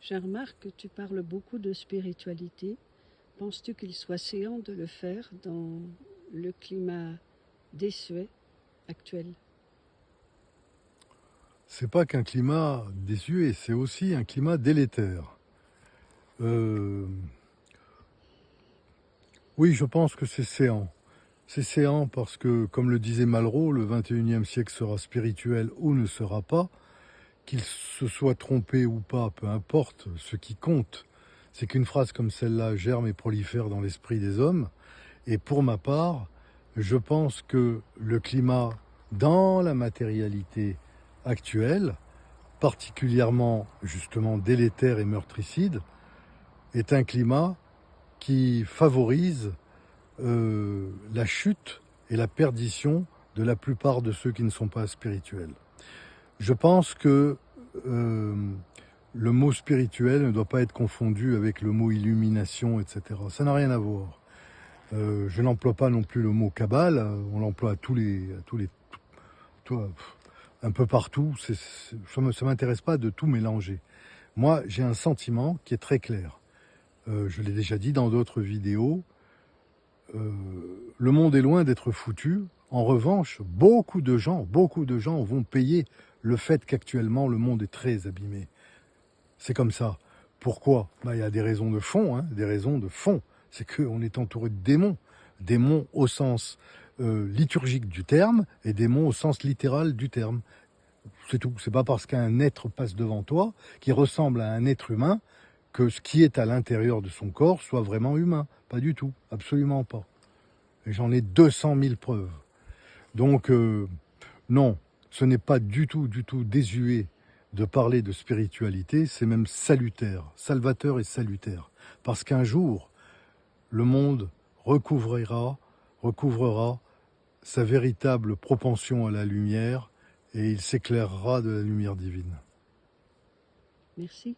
Je remarque que tu parles beaucoup de spiritualité. Penses-tu qu'il soit séant de le faire dans le climat désuet actuel? C'est pas qu'un climat désuet, c'est aussi un climat délétère. Euh, oui, je pense que c'est séant. C'est séant parce que, comme le disait Malraux, le 21e siècle sera spirituel ou ne sera pas. Qu'il se soit trompé ou pas, peu importe, ce qui compte, c'est qu'une phrase comme celle-là germe et prolifère dans l'esprit des hommes. Et pour ma part, je pense que le climat dans la matérialité actuelle, particulièrement justement délétère et meurtricide, est un climat qui favorise la chute et la perdition de la plupart de ceux qui ne sont pas spirituels. Je pense que euh, le mot spirituel ne doit pas être confondu avec le mot illumination, etc. Ça n'a rien à voir. Je n'emploie pas non plus le mot cabale, on l'emploie un peu partout. Ça ne m'intéresse pas de tout mélanger. Moi, j'ai un sentiment qui est très clair. Je l'ai déjà dit dans d'autres vidéos. Le monde est loin d'être foutu. En revanche, beaucoup de gens vont payer le fait qu'actuellement le monde est très abîmé. C'est comme ça. Pourquoi? Il y a des raisons de fond, hein, des raisons de fond. C'est qu'on est entouré de démons au sens liturgique du terme et démons au sens littéral du terme. C'est tout. C'est pas parce qu'un être passe devant toi, qui ressemble à un être humain, que ce qui est à l'intérieur de son corps soit vraiment humain. Pas du tout. Absolument pas. Et j'en ai 200 000 preuves. Donc, non, ce n'est pas du tout désuet de parler de spiritualité, c'est même salutaire, salvateur et salutaire. Parce qu'un jour, le monde recouvrera sa véritable propension à la lumière et il s'éclairera de la lumière divine. Merci.